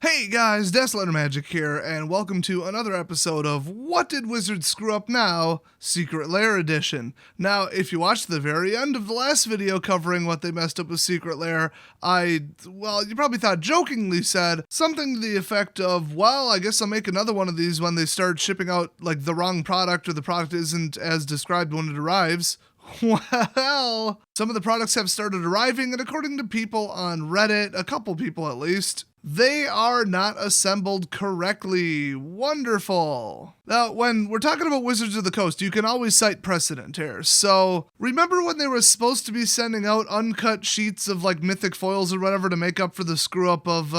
Hey guys, Lair Magic here, and welcome to another episode of What Did Wizards Screw Up Now? Secret Lair Edition. Now, if you watched the very end of the last video covering what they messed up with Secret Lair, you probably thought jokingly said something to the effect of, well, I guess I'll make another one of these when they start shipping out, like, the wrong product or the product isn't as described when it arrives. Well, some of the products have started arriving, and according to people on Reddit, a couple people at least, they are not assembled correctly. Wonderful. Now, when we're talking about Wizards of the Coast, you can always cite precedent here. So, remember when they were supposed to be sending out uncut sheets of like mythic foils or whatever to make up for the screw up of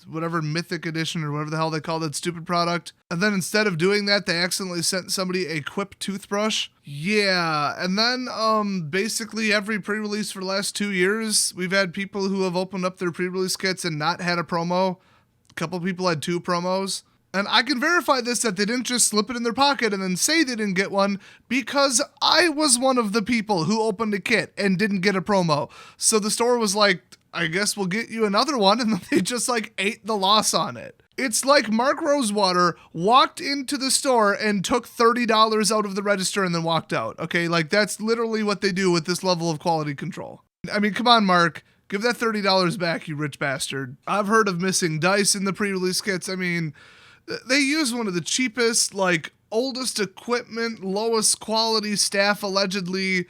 whatever Mythic Edition or whatever the hell they call that stupid product? And then instead of doing that, they accidentally sent somebody a Quip toothbrush? Yeah, and then basically every pre-release for the last 2 years, we've had people who have opened up their pre-release kits and not had a promo. A couple people had 2 promos. And I can verify this, that they didn't just slip it in their pocket and then say they didn't get one, because I was one of the people who opened a kit and didn't get a promo. So the store was like, I guess we'll get you another one, and then they just like ate the loss on it. It's like Mark Rosewater walked into the store and took $30 out of the register and then walked out. Okay, like that's literally what they do with this level of quality control. I mean, come on, Mark. Give that $30 back, you rich bastard. I've heard of missing dice in the pre-release kits. I mean, they use one of the cheapest, like, oldest equipment, lowest quality staff, allegedly,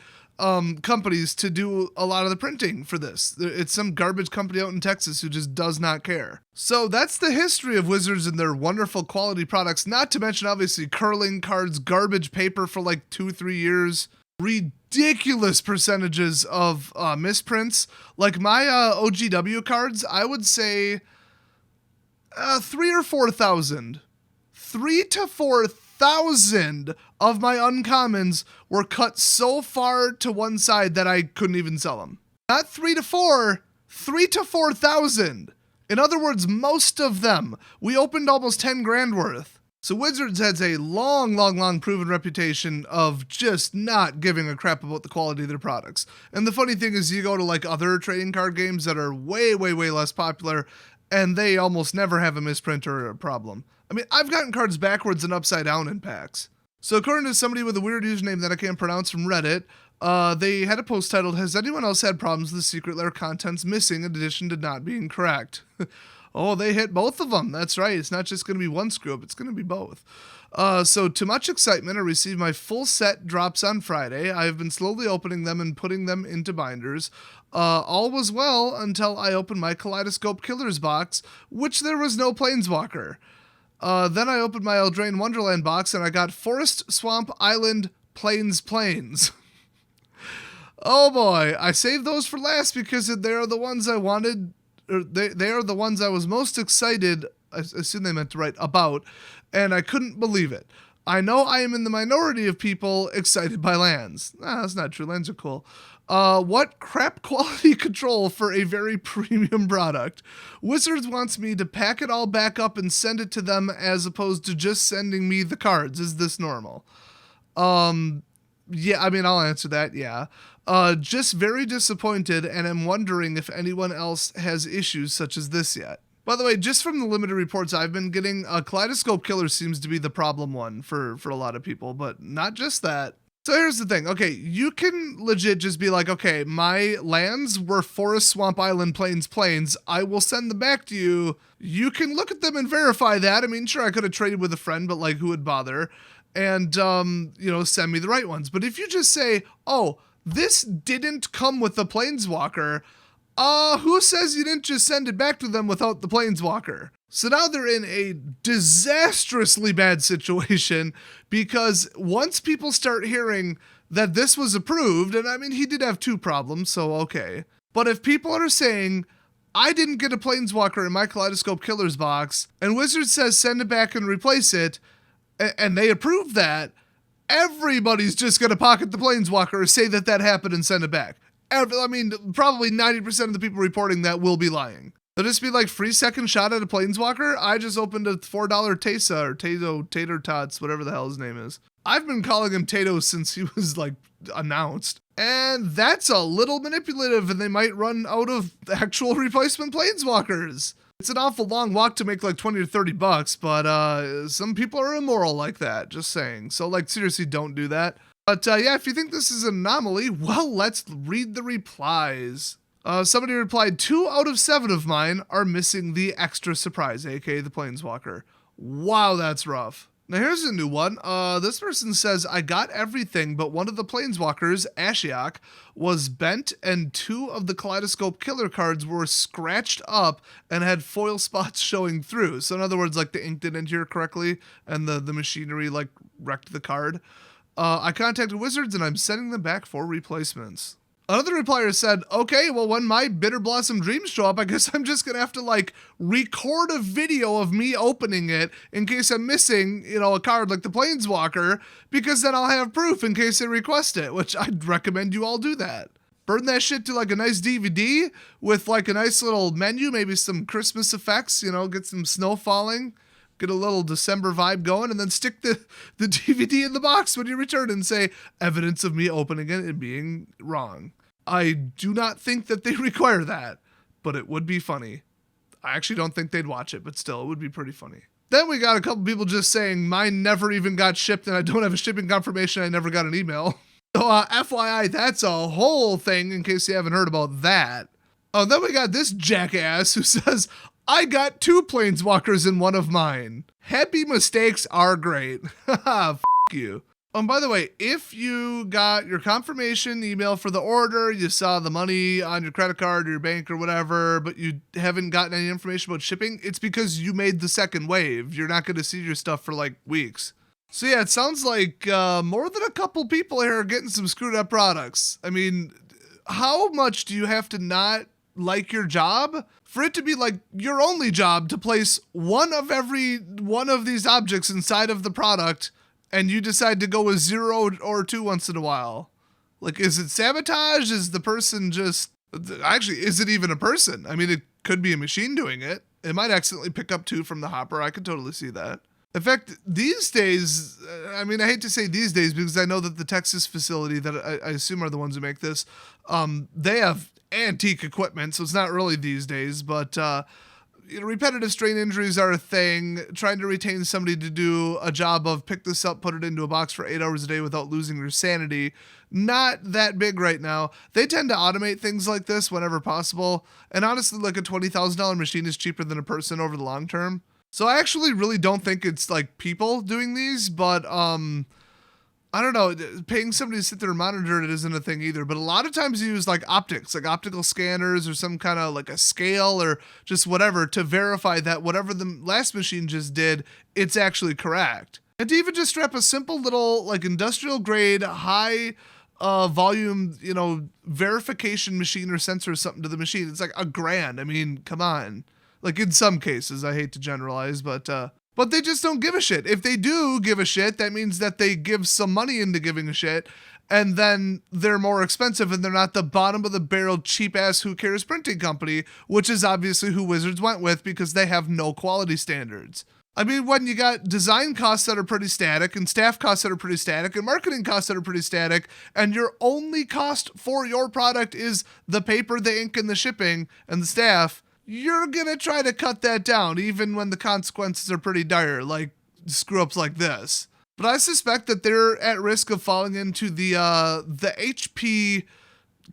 companies to do a lot of the printing for this. It's some garbage company out in Texas who just does not care. So that's the history of Wizards and their wonderful quality products, not to mention, obviously, curling cards, garbage paper for like 2-3 years, ridiculous percentages of misprints. Like my OGW cards, I would say 3,000 or 4,000. 3,000 to 4,000 of my uncommons were cut so far to one side that I couldn't even sell them. Not 3 to 4, 3 to 4,000. In other words, most of them. We opened almost 10 grand worth. So Wizards has a long proven reputation of just not giving a crap about the quality of their products. And the funny thing is, you go to like other trading card games that are way less popular, and they almost never have a misprint or a problem. I mean, I've gotten cards backwards and upside down in packs. So according to somebody with a weird username that I can't pronounce from Reddit, they had a post titled, "Has anyone else had problems with the Secret Lair contents missing in addition to not being correct?" Oh, they hit both of them. That's right. It's not just going to be one screw up. It's going to be both. So to much excitement, I received my full set drops on Friday. I have been slowly opening them and putting them into binders. All was well until I opened my Kaleidoscope Killers box, which there was no Planeswalker. Then I opened my Eldraine Wonderland box and I got Forest, Swamp, Island, Plains. Oh boy, I saved those for last because they are the ones I wanted, or they are the ones I was most excited, I assume they meant to write about, and I couldn't believe it. I know I am in the minority of people excited by lands. That's not true, lands are cool. What crap quality control for a very premium product. Wizards wants me to pack it all back up and send it to them as opposed to just sending me the cards. Is this normal? Yeah, I mean, I'll answer that, yeah. Just very disappointed, and I'm wondering if anyone else has issues such as this yet. By the way, just from the limited reports I've been getting, Kaleidoscope Killer seems to be the problem one for a lot of people, but not just that. So here's the thing. Okay, you can legit just be like, okay, my lands were Forest, Swamp, Island, Plains. I will send them back to you. You can look at them and verify that. I mean, sure, I could have traded with a friend, but like, who would bother? And, send me the right ones. But if you just say, oh, this didn't come with the Planeswalker, who says you didn't just send it back to them without the Planeswalker? So now they're in a disastrously bad situation, because once people start hearing that this was approved, and I mean, he did have 2 problems, so okay. But if people are saying, I didn't get a Planeswalker in my Kaleidoscope Killers box, and Wizards says send it back and replace it, and they approve that, everybody's just going to pocket the Planeswalker or say that happened and send it back. Probably 90% of the people reporting that will be lying. They'll just be like, free second shot at a Planeswalker? I just opened a $4 Tesa, or Tater Tots, whatever the hell his name is. I've been calling him Tato since he was, like, announced. And that's a little manipulative, and they might run out of actual replacement Planeswalkers. It's an awful long walk to make like 20 or 30 bucks, but some people are immoral like that, just saying. So like seriously, don't do that. But yeah, if you think this is an anomaly, well, let's read the replies. Somebody replied, 2 out of 7 of mine are missing the extra surprise, aka the Planeswalker. Wow, that's rough. Now here's a new one. This person says, I got everything, but one of the Planeswalkers, Ashiok, was bent and 2 of the Kaleidoscope killer cards were scratched up and had foil spots showing through. So in other words, like the ink didn't adhere correctly and the machinery like wrecked the card. I contacted Wizards and I'm sending them back for replacements. Another replier said, okay, well, when my Bitter Blossom Dreams show up, I guess I'm just going to have to, like, record a video of me opening it in case I'm missing, you know, a card like the Planeswalker, because then I'll have proof in case they request it, which I'd recommend you all do that. Burn that shit to, like, a nice DVD with, like, a nice little menu, maybe some Christmas effects, you know, get some snow falling, get a little December vibe going, and then stick the DVD in the box when you return and say, evidence of me opening it and being wrong. I do not think that they require that, but it would be funny. I actually don't think they'd watch it, but still, it would be pretty funny. Then we got a couple people just saying, mine never even got shipped and I don't have a shipping confirmation, I never got an email. So FYI, that's a whole thing in case you haven't heard about that. Oh, then we got this jackass who says, I got 2 Planeswalkers in one of mine. Happy mistakes are great. Haha, f*** you. Oh, and by the way, if you got your confirmation email for the order, you saw the money on your credit card or your bank or whatever, but you haven't gotten any information about shipping, it's because you made the second wave. You're not going to see your stuff for like weeks. So yeah, it sounds like more than a couple people here are getting some screwed up products. I mean, how much do you have to not like your job for it to be like your only job to place one of every one of these objects inside of the product, and you decide to go with 0 or 2 once in a while? Like, is it sabotage? Is the person just... Actually, is it even a person? I mean, it could be a machine doing it. It might accidentally pick up 2 from the hopper. I could totally see that. In fact, these days, I mean, I hate to say these days because I know that the Texas facility that I assume are the ones who make this, they have antique equipment, so it's not really these days, but... you know, repetitive strain injuries are a thing. Trying to retain somebody to do a job of pick this up, put it into a box for 8 hours a day without losing your sanity, not that big right now. They tend to automate things like this whenever possible. And honestly, like a $20,000 machine is cheaper than a person over the long term. So I actually really don't think it's like people doing these, but I don't know, paying somebody to sit there and monitor it isn't a thing either, but a lot of times you use like optics, like optical scanners or some kind of like a scale or just whatever to verify that whatever the last machine just did, it's actually correct. And to even just strap a simple little like industrial grade, high volume, you know, verification machine or sensor or something to the machine, it's like $1,000. I mean, come on. Like in some cases, I hate to generalize, but they just don't give a shit. If they do give a shit, that means that they give some money into giving a shit, and then they're more expensive and they're not the bottom of the barrel cheap ass who cares printing company, which is obviously who Wizards went with because they have no quality standards. I mean, when you got design costs that are pretty static and staff costs that are pretty static and marketing costs that are pretty static, and your only cost for your product is the paper, the ink, and the shipping and the staff, you're gonna try to cut that down, even when the consequences are pretty dire, like screw-ups like this. But I suspect that they're at risk of falling into the HP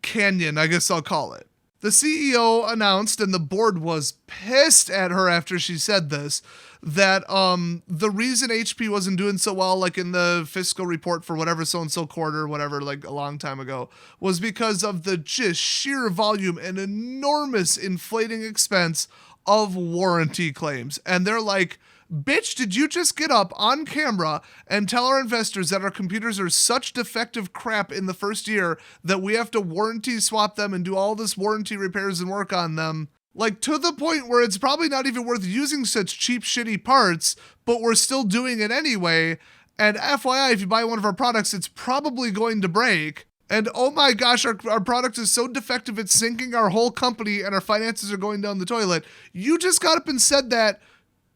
canyon, I guess I'll call it. The CEO announced, and the board was pissed at her after she said this, that the reason HP wasn't doing so well, like in the fiscal report for whatever so-and-so quarter, whatever, like a long time ago, was because of the just sheer volume and enormous inflating expense of warranty claims. And they're like, bitch, did you just get up on camera and tell our investors that our computers are such defective crap in the first year that we have to warranty swap them and do all this warranty repairs and work on them? Like, to the point where it's probably not even worth using such cheap, shitty parts, but we're still doing it anyway. And FYI, if you buy one of our products, it's probably going to break. And oh my gosh, our product is so defective, it's sinking our whole company and our finances are going down the toilet. You just got up and said that,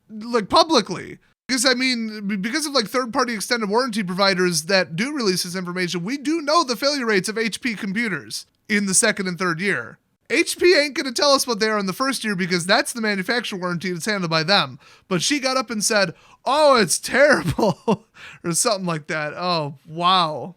like, publicly. Because, I mean, because of, like, third-party extended warranty providers that do release this information, we do know the failure rates of HP computers in the second and third year. HP ain't gonna tell us what they are in the first year because that's the manufacturer warranty that's handled by them. But she got up and said, oh, it's terrible, or something like that. Oh, wow.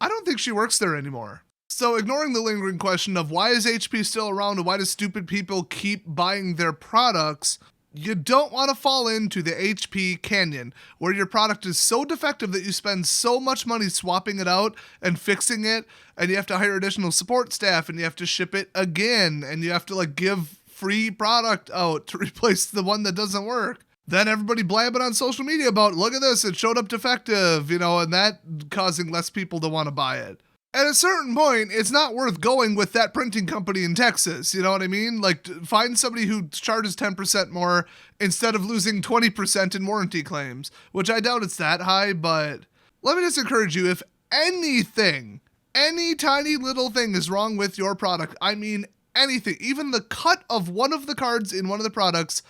I don't think she works there anymore. So ignoring the lingering question of why is HP still around and why do stupid people keep buying their products, you don't want to fall into the HP canyon, where your product is so defective that you spend so much money swapping it out and fixing it, and you have to hire additional support staff, and you have to ship it again, and you have to give free product out to replace the one that doesn't work. Then everybody blabbing on social media about, look at this, it showed up defective, and that causing less people to want to buy it. At a certain point, it's not worth going with that printing company in Texas, you know what I mean? Find somebody who charges 10% more instead of losing 20% in warranty claims, which I doubt it's that high, but let me just encourage you, if anything, any tiny little thing is wrong with your product, I mean anything, even the cut of one of the cards in one of the products,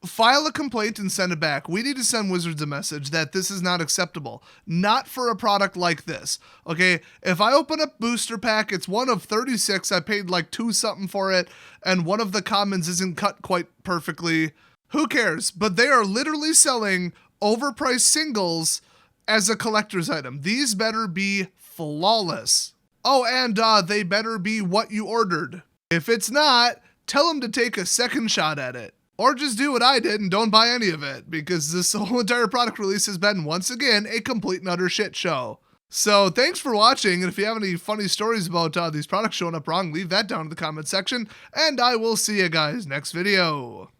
file a complaint and send it back. We need to send Wizards a message that this is not acceptable. Not for a product like this. Okay, if I open up booster pack, it's one of 36, I paid $2 something for it, and one of the commons isn't cut quite perfectly. Who cares? But they are literally selling overpriced singles as a collector's item. These better be flawless. Oh, and they better be what you ordered. If it's not, tell them to take a second shot at it. Or just do what I did and don't buy any of it, because this whole entire product release has been, once again, a complete and utter shit show. So thanks for watching, and if you have any funny stories about these products showing up wrong, leave that down in the comment section, and I will see you guys next video.